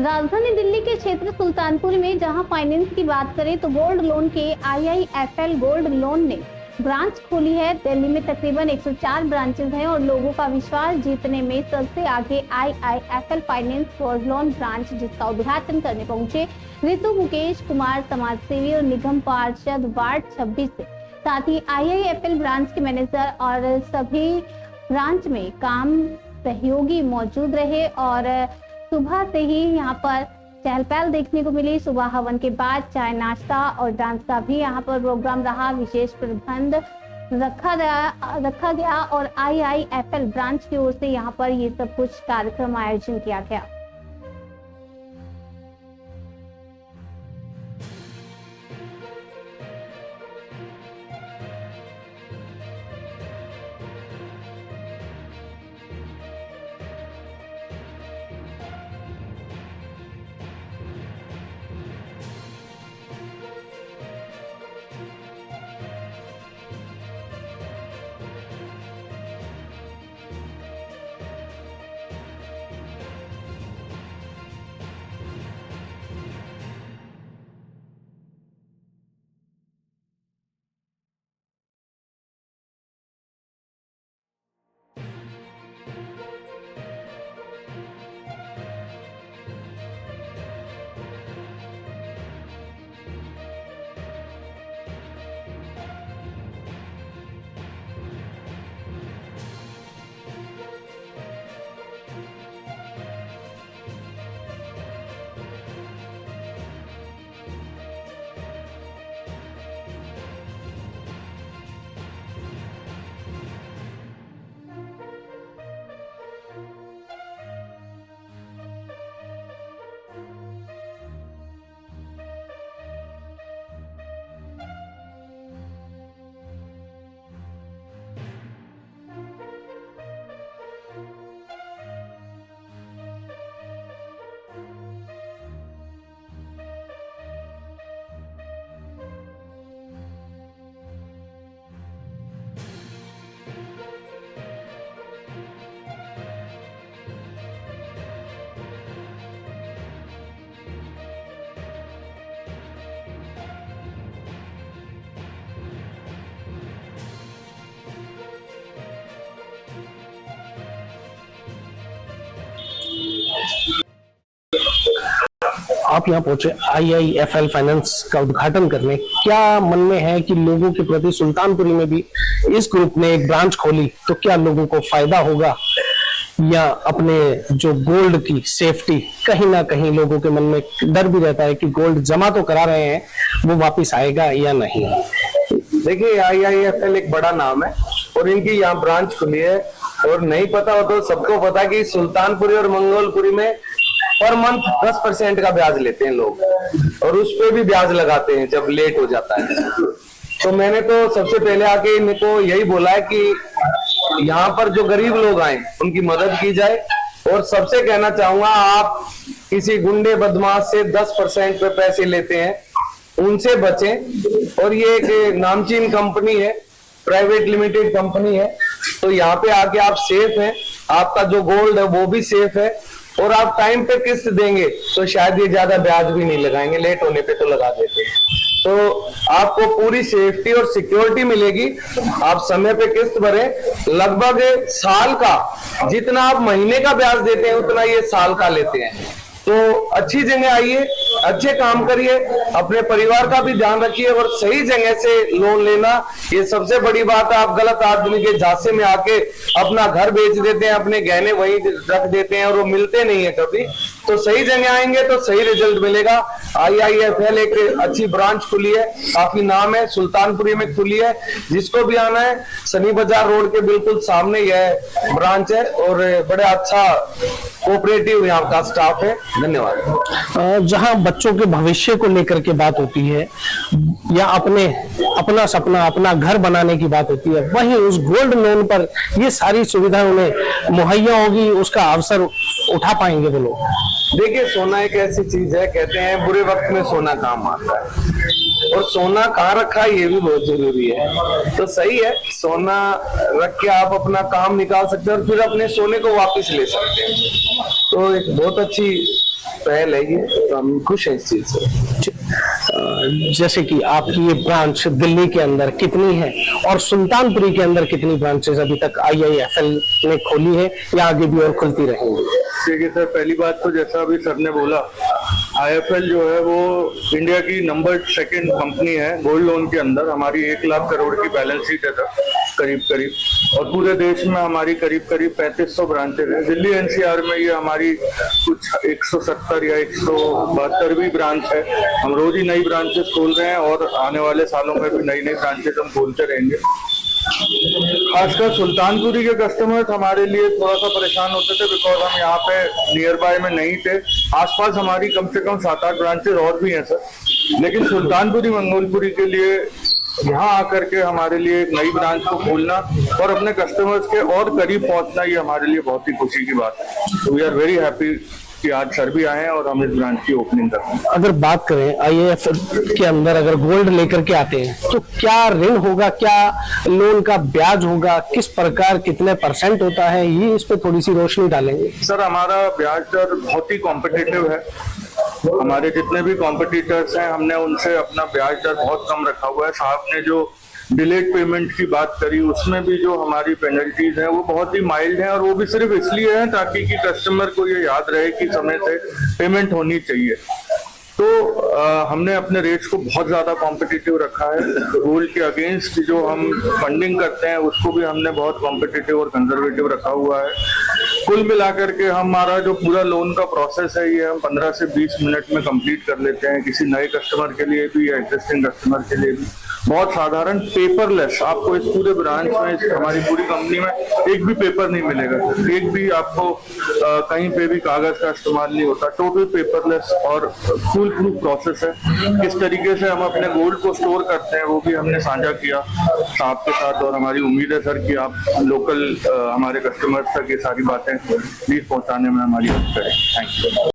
राजधानी दिल्ली के क्षेत्र सुल्तानपुर में जहां फाइनेंस की बात करें तो गोल्ड लोन के IIFL गोल्ड लोन ने ब्रांच खोली है। दिल्ली में तकरीबन 104 ब्रांचेस हैं और लोगों का विश्वास जीतने में सबसे आगे IIFL finance gold loan branch, जिसका उद्घाटन करने पहुंचे ऋतु मुकेश कुमार, समाजसेवी और निगम पार्षद वार्ड 26 से, साथ ही IIFL ब्रांच के मैनेजर और सभी ब्रांच में काम सहयोगी मौजूद रहे और सुबह से ही यहाँ पर चहल पहल देखने को मिली। सुबह हवन के बाद चाय, नाश्ता और डांस का भी यहाँ पर प्रोग्राम रहा। विशेष प्रबंध रखा गया और IIFL ब्रांच की ओर से यहाँ पर ये सब कुछ कार्यक्रम आयोजन किया गया। आप यहाँ पहुंचे IIFL फाइनेंस का उद्घाटन करने, क्या मन में है कि लोगों के प्रति सुल्तानपुरी में भी इस ग्रुप ने एक ब्रांच खोली तो क्या लोगों को फायदा होगा, या अपने जो गोल्ड की सेफ्टी, कहीं ना कहीं लोगों के मन में डर भी रहता है कि गोल्ड जमा तो करा रहे हैं, वो वापस आएगा या नहीं। देखिए, IIFL एक बड़ा नाम है और इनकी यहाँ ब्रांच खुली है, और नहीं पता हो तो सबको पता कि सुल्तानपुरी और मंगोलपुरी में पर मंथ 10% का ब्याज लेते हैं लोग, और उस पे भी ब्याज लगाते हैं जब लेट हो जाता है। तो मैंने तो सबसे पहले आके इनको यही बोला है कि यहाँ पर जो गरीब लोग आए उनकी मदद की जाए, और सबसे कहना चाहूंगा, आप किसी गुंडे बदमाश से 10% पे पैसे लेते हैं उनसे बचें। और ये एक नामचीन कंपनी है, प्राइवेट लिमिटेड कंपनी है, तो यहाँ पे आके आप सेफ हैं, आपका जो गोल्ड है वो भी सेफ है, और आप टाइम पे किस्त देंगे तो शायद ये ज्यादा ब्याज भी नहीं लगाएंगे, लेट होने पे तो लगा देते हैं। तो आपको पूरी सेफ्टी और सिक्योरिटी मिलेगी। आप समय पे किस्त भरें, लगभग साल का जितना आप महीने का ब्याज देते हैं उतना ये साल का लेते हैं। तो अच्छी जगह आइए, अच्छे काम करिए, अपने परिवार का भी ध्यान रखिए, और सही जगह से लोन लेना ये सबसे बड़ी बात है। आप गलत आदमी के झांसे में आके अपना घर बेच देते हैं, अपने गहने वहीं रख देते हैं और वो मिलते नहीं है कभी। तो सही जगह आएंगे तो सही रिजल्ट मिलेगा। IIFL एक अच्छी ब्रांच खुली है, काफी नाम है, सुल्तानपुरी में खुली है। जिसको भी आना है, सनी बाजार रोड के बिल्कुल सामने यह ब्रांच है, और बड़ा अच्छा कोऑपरेटिव यहाँ का स्टाफ है। धन्यवाद। जहां बच्चों के भविष्य को लेकर के बात होती है, या अपना सपना, अपना घर बनाने की बात होती है, वहीं उस गोल्ड लोन पर ये सारी सुविधाएं उन्हें मुहैया होगी, उसका अवसर उठा पाएंगे वो लोग। देखिए, सोना एक ऐसी चीज है, कहते हैं बुरे वक्त में सोना काम आता है, और सोना कहाँ रखा है ये भी बहुत जरूरी है। तो सही है, सोना रख के आप अपना काम निकाल सकते हैं और फिर अपने सोने को वापस ले सकते हैं। तो एक बहुत अच्छी पहल है ये, तो हम खुश हैं इस चीज से। जैसे कि आपकी ये ब्रांच दिल्ली के अंदर कितनी है और सुल्तानपुरी के अंदर कितनी ब्रांचेस अभी तक IIFL ने खोली है या आगे भी और खुलती रहेंगी? देखिए सर, पहली बात तो जैसा अभी सर ने बोला, IIFL जो है वो इंडिया की नंबर 2 कंपनी है गोल्ड लोन के अंदर। हमारी 1 लाख करोड़ की बैलेंस शीट है सर, करीब, और पूरे देश में हमारी करीब 3500 ब्रांचेज हैं। दिल्ली NCR में ये हमारी कुछ 170 या 172वीं ब्रांच है। हम रोज ही नई ब्रांचेस खोल रहे हैं और आने वाले सालों में भी नई ब्रांचेस हम खोलते रहेंगे। खासकर सुल्तानपुरी के कस्टमर्स हमारे लिए थोड़ा सा परेशान होते थे, बिकॉज हम यहाँ पे नियर बाय में नहीं थे। आसपास हमारी कम से कम 7-8 ब्रांचेस और भी हैं सर, लेकिन सुल्तानपुरी मंगोलपुरी के लिए यहाँ आकर के हमारे लिए एक नई ब्रांच को खोलना और अपने कस्टमर्स के और करीब पहुंचना, ये हमारे लिए बहुत ही खुशी की बात है। तो वी आर वेरी हैप्पी कि आज सर भी आए हैं और हम इस ब्रांच की ओपनिंग कर रहे हैं। अगर बात करें IIFL के अंदर अगर गोल्ड लेकर के आते हैं तो क्या ऋण होगा, क्या लोन का ब्याज होगा, किस प्रकार कितने % होता है, ये इस पे थोड़ी सी रोशनी डालेंगे? सर, हमारा ब्याज दर बहुत ही कॉम्पिटिटिव है। हमारे जितने भी कॉम्पिटिटर्स हैं, हमने उनसे अपना ब्याज दर बहुत कम रखा हुआ है। साहब ने जो डिलेड पेमेंट की बात करी, उसमें भी जो हमारी पेनल्टीज हैं वो बहुत ही माइल्ड हैं, और वो भी सिर्फ इसलिए है ताकि कि कस्टमर को ये याद रहे कि समय से पेमेंट होनी चाहिए। तो हमने अपने रेट्स को बहुत ज्यादा कॉम्पिटिटिव रखा है। गोल्ड के अगेंस्ट जो हम फंडिंग करते हैं उसको भी हमने बहुत कॉम्पिटिटिव और कंजर्वेटिव रखा हुआ है। कुल मिलाकर के हमारा जो पूरा लोन का प्रोसेस है ये हम 15 से 20 मिनट में कंप्लीट कर लेते हैं, किसी नए कस्टमर के लिए भी या एग्जिस्टिंग कस्टमर के लिए भी। बहुत साधारण, पेपरलेस। आपको इस पूरे ब्रांच में, हमारी पूरी कंपनी में एक भी पेपर नहीं मिलेगा, एक भी आपको कहीं पे भी कागज का इस्तेमाल नहीं होता। टोटल पेपरलेस और फुल प्रूफ प्रोसेस है। किस तरीके से हम अपने गोल्ड को स्टोर करते हैं वो भी हमने साझा किया साहब के साथ, और हमारी उम्मीद है सर कि आप लोकल हमारे कस्टमर्स तक ये सारी बातें प्लीज पहुंचाने में हमारी मदद करें। Thank you.